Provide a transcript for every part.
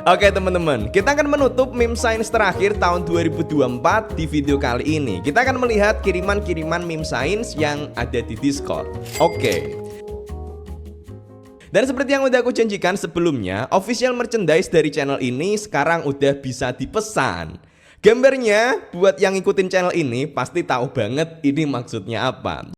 Oke teman-teman, kita akan menutup meme science terakhir tahun 2024 di video kali ini. Kita akan melihat kiriman-kiriman meme science yang ada di Discord. Oke. Dan seperti yang udah aku janjikan sebelumnya, official merchandise dari channel ini sekarang udah bisa dipesan. Gambarnya buat yang ngikutin channel ini pasti tahu banget ini maksudnya apa.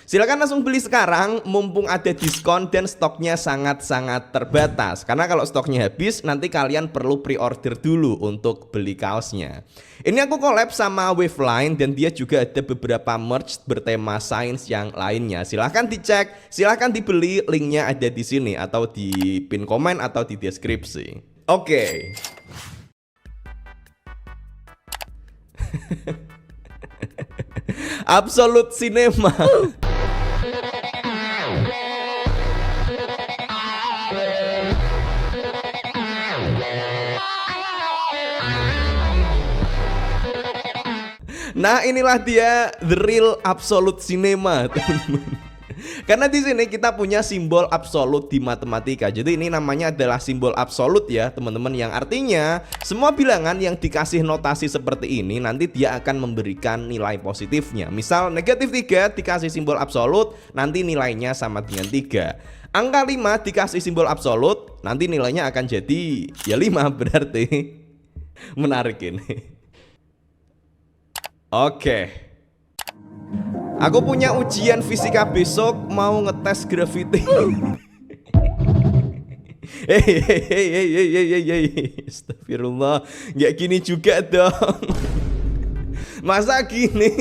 Silahkan langsung beli sekarang mumpung ada diskon dan stoknya sangat-sangat terbatas. Karena kalau stoknya habis nanti kalian perlu pre-order dulu untuk beli kaosnya. Ini aku collab sama Waveline dan dia juga ada beberapa merch bertema science yang lainnya. Silahkan dicek, silahkan dibeli, linknya ada di sini atau di pin komen atau di deskripsi. Oke. Absolute Cinema. Nah, inilah dia the real absolute cinema, teman-teman. Karena di sini kita punya simbol absolut di matematika. Jadi ini namanya adalah simbol absolut ya, teman-teman, yang artinya semua bilangan yang dikasih notasi seperti ini nanti dia akan memberikan nilai positifnya. Misal negatif 3 dikasih simbol absolut, nanti nilainya sama dengan 3. Angka 5 dikasih simbol absolut, nanti nilainya akan jadi ya 5 berarti. Menarik ini. Oke. Aku punya ujian fisika besok, mau ngetes gravity. Hei, astagfirullah, nggak gini juga dong. Masa gini?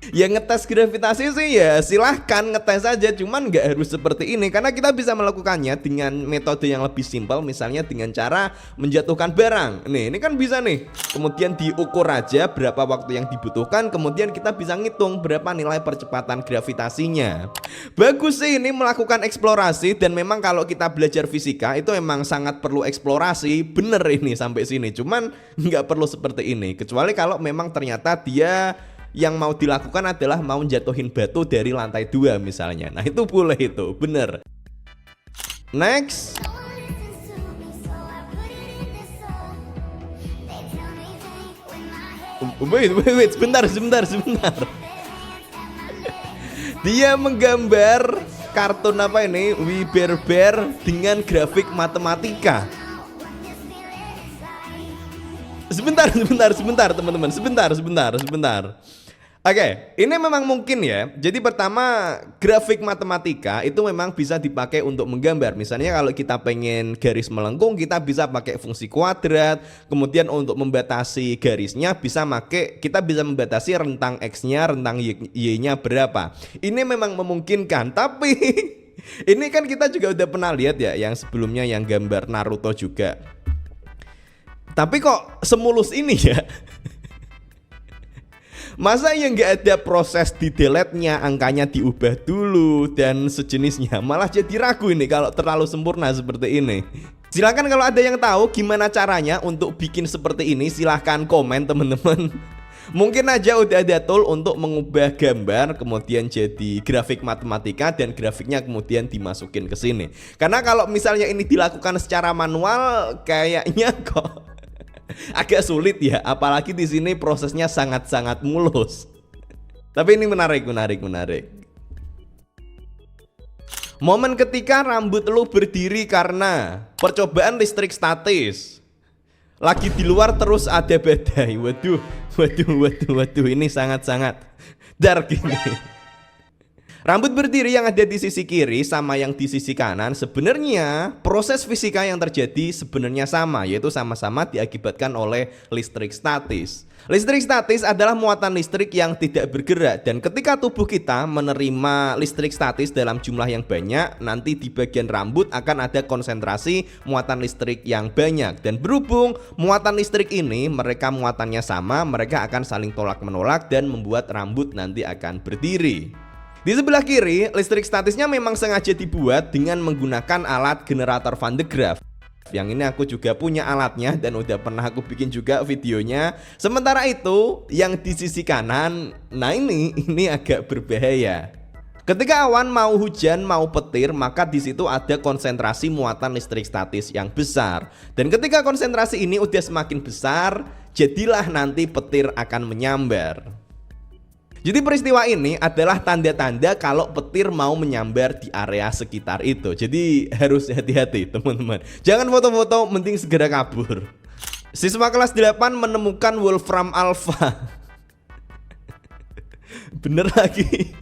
Ya ngetes gravitasi sih ya silahkan ngetes aja, cuman nggak harus seperti ini karena kita bisa melakukannya dengan metode yang lebih simpel, misalnya dengan cara menjatuhkan barang. Nih, ini kan bisa nih. Kemudian diukur aja berapa waktu yang dibutuhkan, kemudian kita bisa ngitung berapa nilai percepatan gravitasinya. Bagus sih ini melakukan eksplorasi, dan memang kalau kita belajar fisika itu memang sangat perlu eksplorasi. Bener ini sampai sini, cuman nggak perlu seperti ini kecuali kalau memang ternyata dia yang mau dilakukan adalah mau jatuhin batu dari lantai 2 misalnya. Nah itu boleh, itu bener. Next. Wait, sebentar. Dia menggambar kartun apa ini? We Bear Bear dengan grafik matematika. Sebentar teman-teman, sebentar. Oke, ini memang mungkin ya. Jadi pertama, grafik matematika itu memang bisa dipakai untuk menggambar. Misalnya kalau kita pengen garis melengkung, kita bisa pakai fungsi kuadrat. Kemudian untuk membatasi garisnya kita bisa membatasi rentang X-nya, rentang Y-nya berapa. Ini memang memungkinkan, tapi ini kan kita juga udah pernah lihat ya yang sebelumnya yang gambar Naruto juga. Tapi kok semulus ini ya? Masa yang nggak ada proses di delete-nya, angkanya diubah dulu dan sejenisnya. Malah jadi ragu ini kalau terlalu sempurna seperti ini. Silahkan kalau ada yang tahu gimana caranya untuk bikin seperti ini, silahkan komen teman-teman. Mungkin aja udah ada tool untuk mengubah gambar kemudian jadi grafik matematika dan grafiknya kemudian dimasukin ke sini. Karena kalau misalnya ini dilakukan secara manual kayaknya kok agak sulit ya, apalagi di sini prosesnya sangat-sangat mulus. Tapi ini menarik. Momen ketika rambut lu berdiri karena percobaan listrik statis. Lagi di luar terus ada badai. Waduh, ini sangat-sangat dark ini. Rambut berdiri yang ada di sisi kiri sama yang di sisi kanan, sebenarnya proses fisika yang terjadi sebenarnya sama, yaitu sama-sama diakibatkan oleh listrik statis. Listrik statis adalah muatan listrik yang tidak bergerak, dan ketika tubuh kita menerima listrik statis dalam jumlah yang banyak, nanti di bagian rambut akan ada konsentrasi muatan listrik yang banyak. Dan berhubung muatan listrik ini mereka muatannya sama, mereka akan saling tolak menolak dan membuat rambut nanti akan berdiri. Di sebelah kiri, listrik statisnya memang sengaja dibuat dengan menggunakan alat generator Van de Graaff. Yang ini aku juga punya alatnya dan udah pernah aku bikin juga videonya. Sementara itu, yang di sisi kanan, nah ini agak berbahaya. Ketika awan mau hujan, mau petir, maka di situ ada konsentrasi muatan listrik statis yang besar. Dan ketika konsentrasi ini udah semakin besar, jadilah nanti petir akan menyambar. Jadi peristiwa ini adalah tanda-tanda kalau petir mau menyambar di area sekitar itu. Jadi harus hati-hati teman-teman. Jangan foto-foto, mending segera kabur. Siswa kelas 8 menemukan Wolfram Alpha. Bener lagi.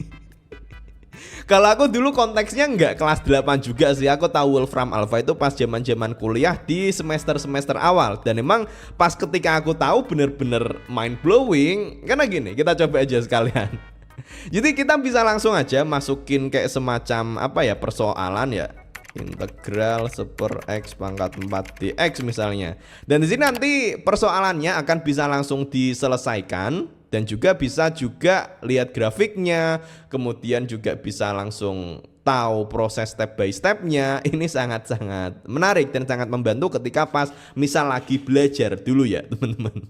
Kalau aku dulu konteksnya nggak kelas 8 juga sih. Aku tahu Wolfram Alpha itu pas zaman-zaman kuliah di semester-semester awal. Dan emang pas ketika aku tahu bener-bener mind blowing. Karena gini, kita coba aja sekalian. Jadi kita bisa langsung aja masukin kayak semacam apa ya, persoalan ya. Integral 1 per X pangkat 4 dx misalnya. Dan di sini nanti persoalannya akan bisa langsung diselesaikan. Dan juga bisa lihat grafiknya, kemudian juga bisa langsung tahu proses step by stepnya. Ini sangat-sangat menarik dan sangat membantu ketika pas misal lagi belajar dulu ya teman-teman.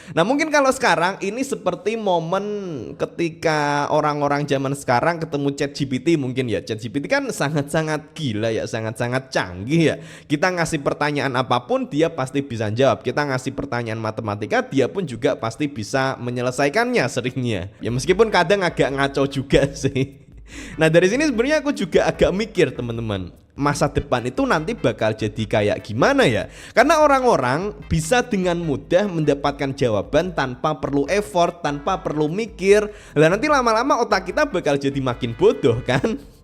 Nah mungkin kalau sekarang ini seperti momen ketika orang-orang zaman sekarang ketemu ChatGPT mungkin ya. ChatGPT kan sangat-sangat gila ya, sangat-sangat canggih ya. Kita ngasih pertanyaan apapun dia pasti bisa jawab. Kita ngasih pertanyaan matematika dia pun juga pasti bisa menyelesaikannya seringnya. Ya meskipun kadang agak ngaco juga sih. Nah dari sini sebenarnya aku juga agak mikir teman-teman, masa depan itu nanti bakal jadi kayak gimana ya? Karena orang-orang bisa dengan mudah mendapatkan jawaban tanpa perlu effort, tanpa perlu mikir. Dan nanti lama-lama otak kita bakal jadi makin bodoh kan?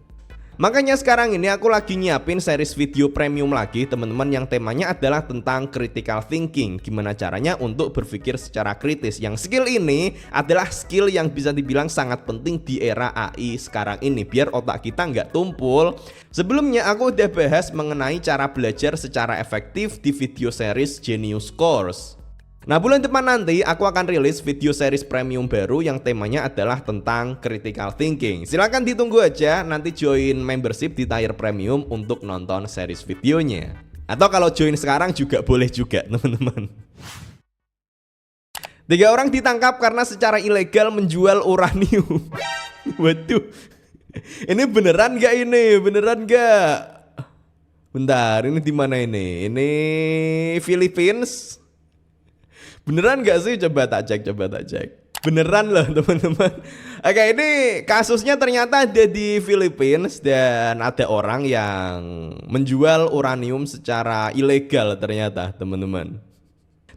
Makanya sekarang ini aku lagi nyiapin series video premium lagi teman-teman, yang temanya adalah tentang critical thinking. Gimana caranya untuk berpikir secara kritis. Yang skill ini adalah skill yang bisa dibilang sangat penting di era AI sekarang ini, biar otak kita nggak tumpul. Sebelumnya aku udah bahas mengenai cara belajar secara efektif di video series Genius Course. Nah bulan depan nanti aku akan rilis video series premium baru yang temanya adalah tentang critical thinking. Silahkan ditunggu aja, nanti join membership di tier premium untuk nonton series videonya. Atau kalau join sekarang juga boleh juga teman-teman. 3 orang ditangkap karena secara ilegal menjual uranium. Waduh, ini beneran gak ini? Beneran gak? Bentar, ini di mana ini? Ini Philippines. Beneran gak sih? Coba tak cek. Beneran loh teman-teman. Oke, ini kasusnya ternyata ada di Philippines. Dan ada orang yang menjual uranium secara ilegal ternyata teman-teman.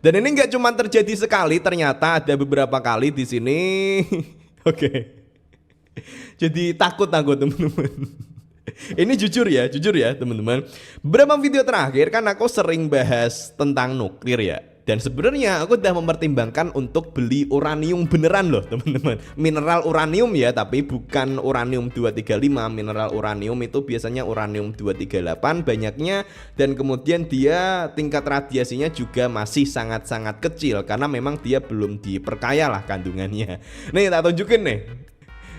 Dan ini gak cuma terjadi sekali, ternyata ada beberapa kali di sini. Oke. Jadi takut teman-teman. Ini jujur ya teman-teman. Beberapa video terakhir kan aku sering bahas tentang nuklir ya. Dan sebenarnya aku udah mempertimbangkan untuk beli uranium beneran loh teman-teman. Mineral uranium ya, tapi bukan uranium 235. Mineral uranium itu biasanya uranium 238 banyaknya. Dan kemudian dia tingkat radiasinya juga masih sangat-sangat kecil, karena memang dia belum diperkaya lah kandungannya. Nih tak tunjukin nih.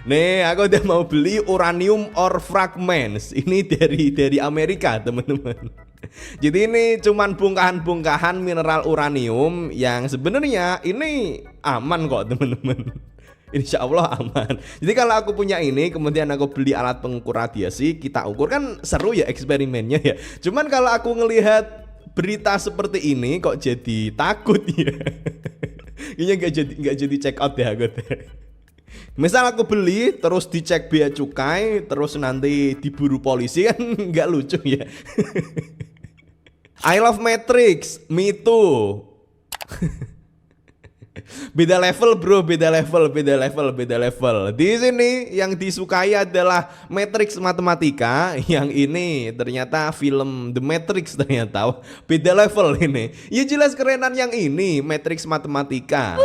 Nih aku udah mau beli uranium ore fragments. Ini dari Amerika teman-teman. Jadi ini cuman bongkahan-bongkahan mineral uranium yang sebenarnya ini aman kok teman-teman. Insya Allah aman. Jadi kalau aku punya ini, kemudian aku beli alat pengukur radiasi, kita ukur, kan seru ya eksperimennya ya. Cuman kalau aku ngelihat berita seperti ini kok jadi takut ya. Kayaknya nggak jadi check out ya aku deh. Misal aku beli terus dicek bea cukai, terus nanti diburu polisi, kan nggak lucu ya. I love Matrix, me too. Beda level bro, beda level. Di sini yang disukai adalah Matrix Matematika, yang ini ternyata film The Matrix ternyata. Beda level ini. Ya jelas kerenan yang ini, Matrix Matematika.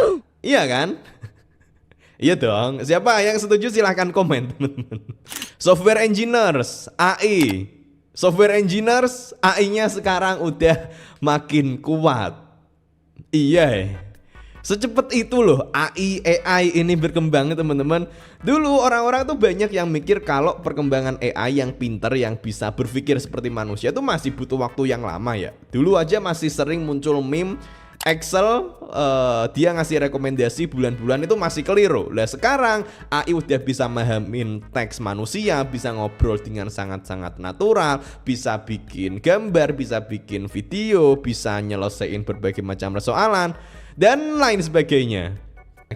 Iya kan? Iya dong. Siapa yang setuju silahkan komen teman-teman. Software engineers, AI. Software engineers, AI-nya sekarang udah makin kuat. Iya. Secepat itu loh AI ini berkembang teman-teman. Dulu orang-orang tuh banyak yang mikir kalau perkembangan AI yang pinter, yang bisa berpikir seperti manusia itu masih butuh waktu yang lama ya. Dulu aja masih sering muncul meme Excel dia ngasih rekomendasi bulan-bulan itu masih keliru. Lah sekarang AI udah bisa memahami teks manusia, bisa ngobrol dengan sangat-sangat natural, bisa bikin gambar, bisa bikin video, bisa nyelesain berbagai macam persoalan dan lain sebagainya.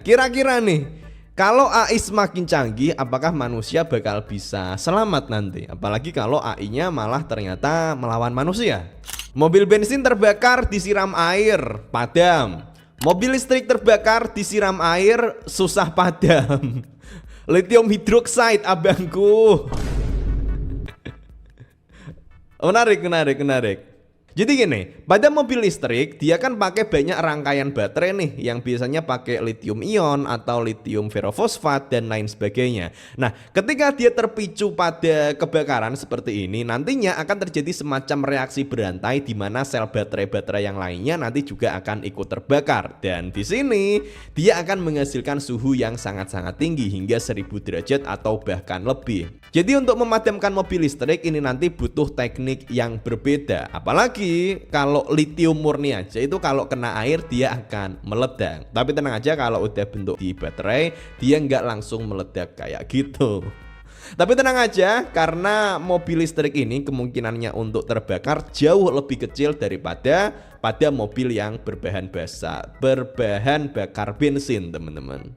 Kira-kira nih, kalau AI semakin canggih, apakah manusia bakal bisa selamat nanti? Apalagi kalau AI-nya malah ternyata melawan manusia. Mobil bensin terbakar disiram air, padam. Mobil listrik terbakar disiram air, susah padam. Lithium hidroksida abangku. Menarik. Jadi gini, pada mobil listrik dia kan pakai banyak rangkaian baterai nih yang biasanya pakai lithium ion atau lithium ferrofosfat dan lain sebagainya. Nah, ketika dia terpicu pada kebakaran seperti ini, nantinya akan terjadi semacam reaksi berantai di mana sel baterai-baterai yang lainnya nanti juga akan ikut terbakar. Dan di sini dia akan menghasilkan suhu yang sangat-sangat tinggi hingga 1000 derajat atau bahkan lebih. Jadi untuk memadamkan mobil listrik ini nanti butuh teknik yang berbeda. Apalagi kalau lithium murni aja itu kalau kena air dia akan meledak. Tapi tenang aja, kalau udah bentuk di baterai dia nggak langsung meledak kayak gitu. Tapi tenang aja, karena mobil listrik ini kemungkinannya untuk terbakar jauh lebih kecil daripada pada mobil yang berbahan bakar bensin, teman-teman.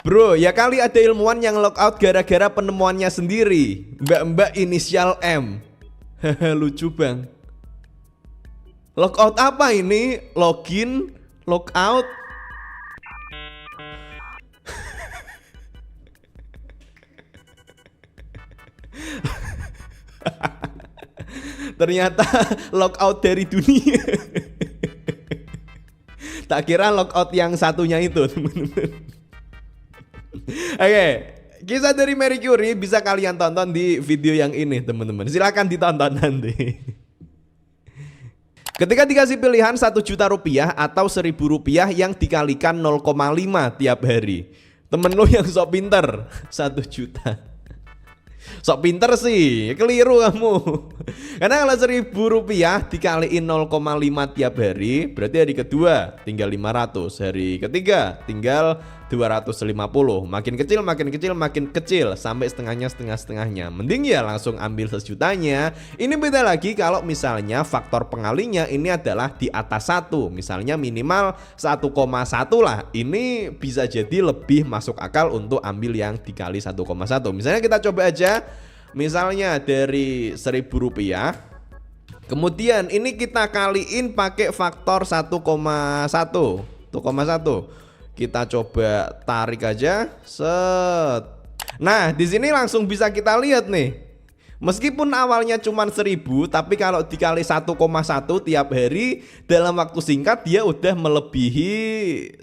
Bro, ya kali ada ilmuwan yang lockout gara-gara penemuannya sendiri. Mbak-mbak inisial M. Haha, lucu bang. Lockout apa ini? Login, lockout. Ternyata lockout dari dunia. Tak kira lockout yang satunya itu, teman-teman. Oke, kisah dari Marie Curie bisa kalian tonton di video yang ini, teman-teman. Silahkan ditonton nanti. Ketika dikasih pilihan 1 juta rupiah atau 1000 rupiah yang dikalikan 0,5 tiap hari, temen lo yang sok pinter 1 juta. Sok pinter sih, keliru kamu. Karena kalau 1000 rupiah dikaliin 0,5 tiap hari, berarti hari kedua tinggal 500, hari ketiga tinggal 250. Makin kecil sampai setengahnya. Mending ya langsung ambil sejutanya. Ini beda lagi kalau misalnya faktor pengalinya ini adalah di atas 1, misalnya minimal 1,1 lah. Ini bisa jadi lebih masuk akal untuk ambil yang dikali 1,1. Misalnya kita coba aja, misalnya dari 1000 rupiah, kemudian ini kita kaliin pakai faktor 1,1. Kita coba tarik aja. Set. Nah, di sini langsung bisa kita lihat nih. Meskipun awalnya cuma 1000, tapi kalau dikali 1,1 tiap hari dalam waktu singkat dia udah melebihi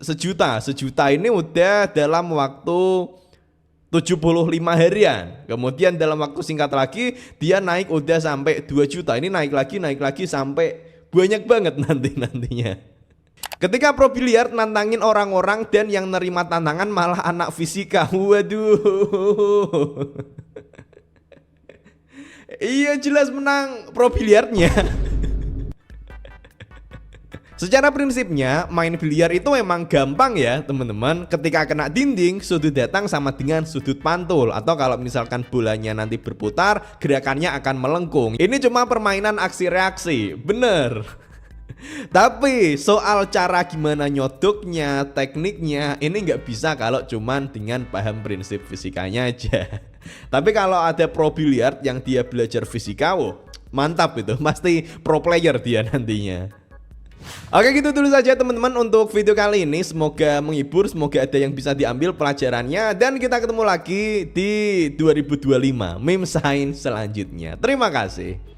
sejuta. Sejuta ini udah dalam waktu 75 harian. Kemudian dalam waktu singkat lagi dia naik udah sampai 2 juta. Ini naik lagi sampai banyak banget nantinya. Ketika Pro Biliar nantangin orang-orang dan yang nerima tantangan malah anak fisika. Waduh. Iya, jelas menang Pro Biliarnya. Secara prinsipnya main biliar itu memang gampang ya teman-teman. Ketika kena dinding, sudut datang sama dengan sudut pantul. Atau kalau misalkan bolanya nanti berputar, gerakannya akan melengkung. Ini cuma permainan aksi reaksi, bener. Tapi soal cara gimana nyodoknya, tekniknya, ini nggak bisa kalau cuman dengan paham prinsip fisikanya aja. Tapi kalau ada pro biliar yang dia belajar fisika, mantap itu, pasti pro player dia nantinya. Oke, gitu dulu saja teman-teman untuk video kali ini. Semoga menghibur, semoga ada yang bisa diambil pelajarannya. Dan kita ketemu lagi di 2025 meme science selanjutnya. Terima kasih.